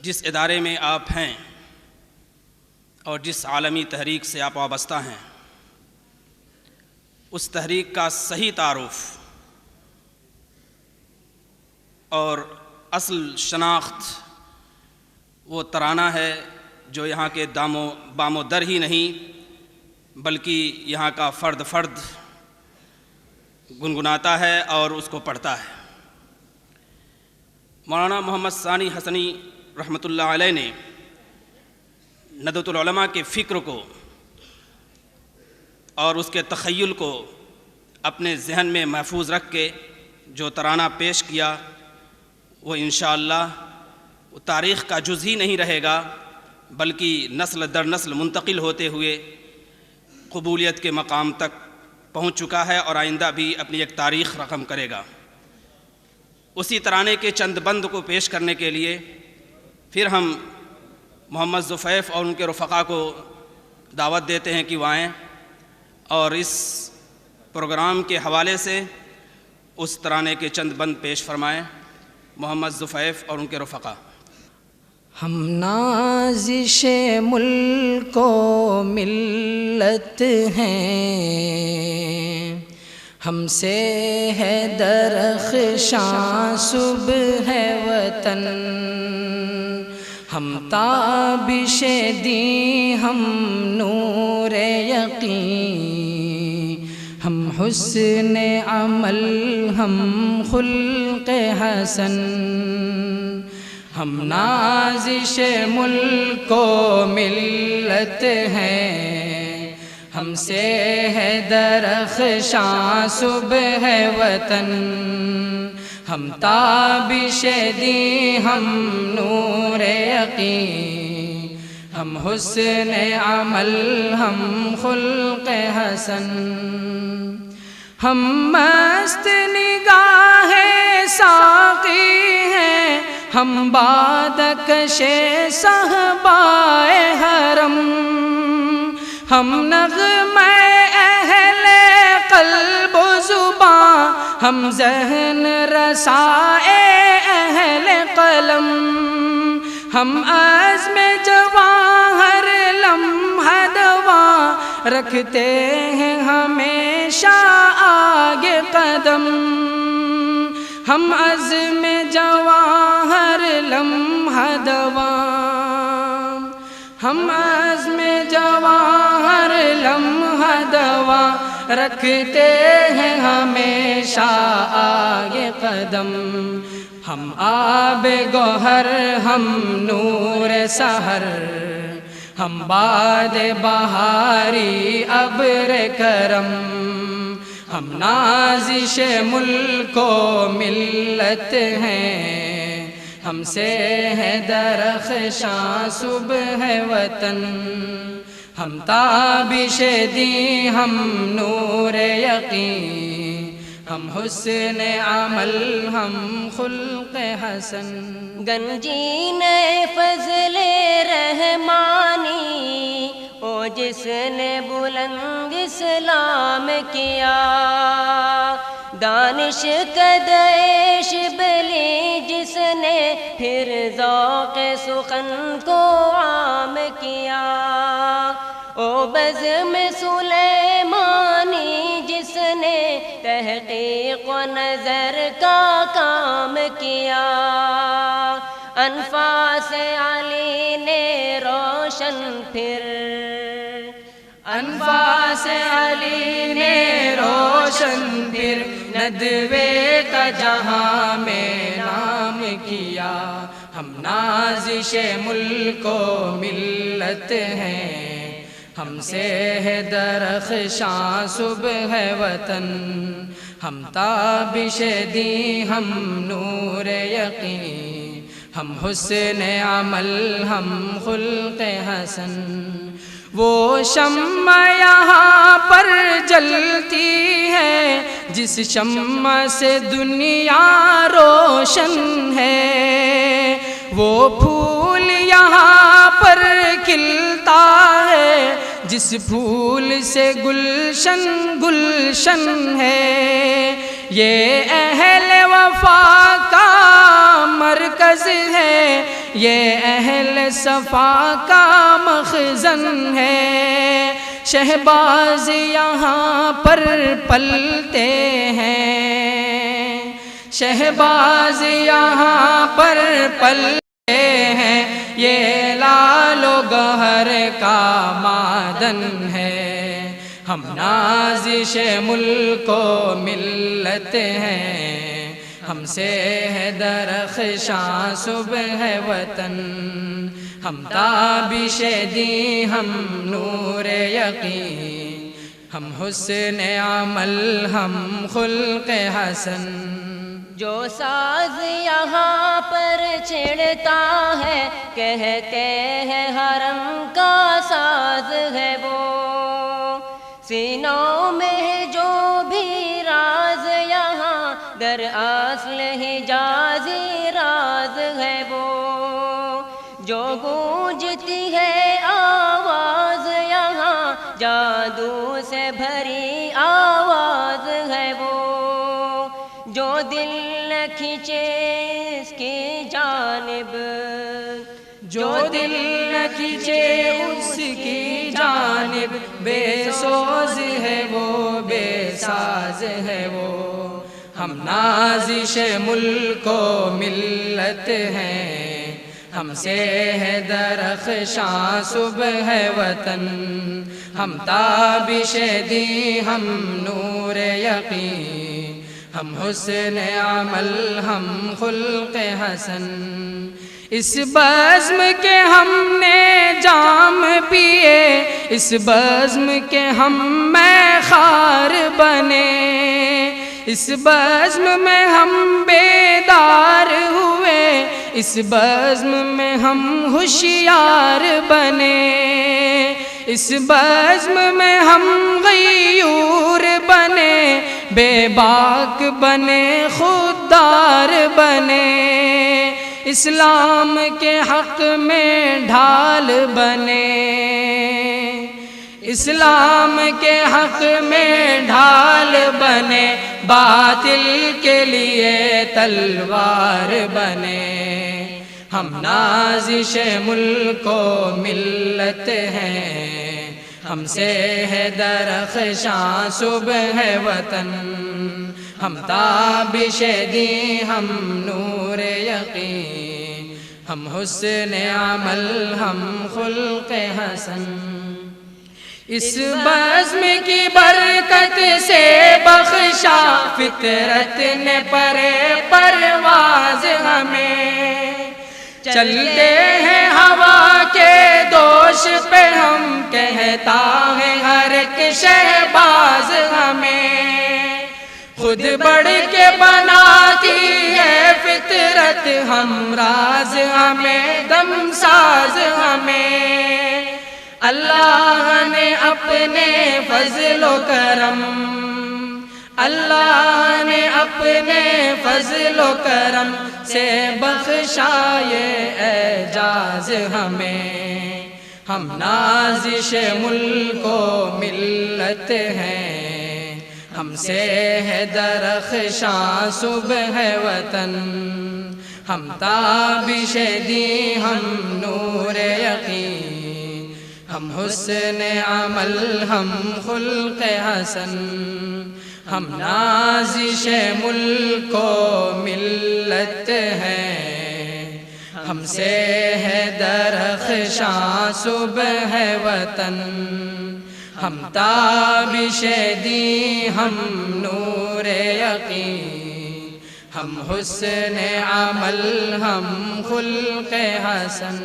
جس ادارے میں آپ ہیں اور جس عالمی تحریک سے آپ وابستہ ہیں، اس تحریک کا صحیح تعارف اور اصل شناخت وہ ترانہ ہے جو یہاں کے بام و در ہی نہیں بلکہ یہاں کا فرد فرد گنگناتا ہے اور اس کو پڑھتا ہے۔ مولانا محمد ثانی حسنی رحمۃ اللہ علیہ نے ندوۃ العلماء کے فکر کو اور اس کے تخیل کو اپنے ذہن میں محفوظ رکھ کے جو ترانہ پیش کیا وہ انشاءاللہ تاریخ کا جز ہی نہیں رہے گا بلکہ نسل در نسل منتقل ہوتے ہوئے قبولیت کے مقام تک پہنچ چکا ہے اور آئندہ بھی اپنی ایک تاریخ رقم کرے گا۔ اسی ترانے کے چند بند کو پیش کرنے کے لیے پھر ہم محمد زفیف اور ان کے رفقا کو دعوت دیتے ہیں کہ وہ آئیں اور اس پروگرام کے حوالے سے اس ترانے کے چند بند پیش فرمائیں۔ محمد زفیف اور ان کے رفقا۔ ہم نازش ملک و ملت ہیں، ہم سے ہے درخشاں صبح وطن، ہم تابش دی ہم نور یقین، ہم حسن عمل ہم خلق حسن، ہم نازش ملک و ملت ہیں، ہم سے ہے درخشاں صبح وطن، ہم تابش دی ہم نور یقین، ہم حسن عمل ہم خلق حسن، ہم مست نگاہ ساقی ہیں، ہم بادکش صحبائے حرم، ہم نغمہ اہل قلب و زباں، ہم ذہن رسائے اہل قلم، ہم عزم جواں ہر لمحہ دواں، رکھتے ہیں ہمیشہ آگے قدم، ہم عزم جواں ہر لمحہ دواں، ہم عزم جواں ہر لمحہ دواں، رکھتے ہیں ہمیشہ آگے قدم، ہم آب گوہر ہم نور سحر، ہم باد بہاری ابر کرم، ہم نازش ملک و ملت ہیں، ہم سے ہے درخشاں صبح وطن، ہم تابش دی ہم نور یقین، ہم حسن عمل ہم خلق حسن، گنجین فضل رحمانی او جس نے بلند اسلام کیا، دانش قدر شبلی جس نے پھر ذوق سخن کو عام کیا، او بزم سلیمانی جس نے تحقیق و نظر کا کام کیا، انفاس علی نے روشن پھر، انفاس علی نے روشن پھر، ندوے کا جہاں میں نام کیا، ہم نازش ملک و ملت ہیں، ہم سے ہے درخشاں صبح وطن، ہم تابش دی ہم نور یقین، ہم حسن عمل ہم خلق حسن، وہ شمع یہاں پر جلتی ہے جس شمع سے دنیا روشن ہے، وہ پھول یہاں پر کھلتا ہے جس پھول سے گلشن گلشن ہے، یہ اہل وفا کا مرکز ہے، یہ اہل صفا کا مخزن ہے، شہباز یہاں پر پلتے ہیں، شہباز یہاں پر پلتے ہیں، یہ لال و گوہر کا معدن ہے، ہم نازش ملک و ملت ہیں، ہم سے ہے درخشاں صبح وطن، ہم تابش دی ہم نور یقین، ہم حسن عمل ہم خلق حسن۔ جو ساز یہاں پر چھڑتا ہے کہتے ہیں حرم کا ساز ہے وہ، سینوں میں جو بھی راز یہاں در اصل حجازی راز ہے وہ، جو گونجتی ہے آواز یہاں جادو سے بھری آواز ہے وہ، جو دل نہ کھینچے اس کی جانب، جو دل نہ کھینچے اس کی جانب، بے سوز ہے وہ بے ساز ہے وہ، ہم نازش ملک و ملت ہیں، ہم سے ہے درخشاں صبح وطن، ہم تابش دی ہم نور یقین، ہم حسن عمل ہم خلق حسن۔ اس بزم کے ہم نے جام پیے، اس بزم کے ہم میں خار بنے، اس بزم میں ہم بیدار ہوئے، اس بزم میں ہم ہوشیار بنے، اس بزم میں ہم غیور بنے، بے باک بنے خوددار بنے، اسلام کے حق میں ڈھال بنے، اسلام کے حق میں ڈھال بنے، باطل کے لیے تلوار بنے، ہم نازش ملک و ملت ہیں، ہم سے ہے درخشاں صبح وطن، ہم تابش دی ہم نور یقین، ہم حسن عمل ہم خلق حسن۔ اس بزم کی برکت سے بخشا فطرت نے پرواز ہمیں، چلتے ہیں ہوا کے دوش پہ ہم، کہتا ہے ہر ایک شہباز ہمیں، خود بڑھ کے بناتی ہے فطرت ہم راز ہمیں، دم ساز ہمیں، اللہ نے اپنے فضل و کرم، اللہ نے اپنے فضل و کرم سے بخشا یہ اعجاز ہمیں، ہم نازش ملک و ملت ہیں، ہم سے ہے درخشاں صبح وطن، ہم تابش دی ہم نور یقین، ہم حسن عمل ہم خلق حسن، ہم نازش ملک و ملت ہیں، ہم سے ہے درخشاں صبح وطن، ہم تابش دی ہم نور یقین، ہم حسن عمل ہم خلق حسن۔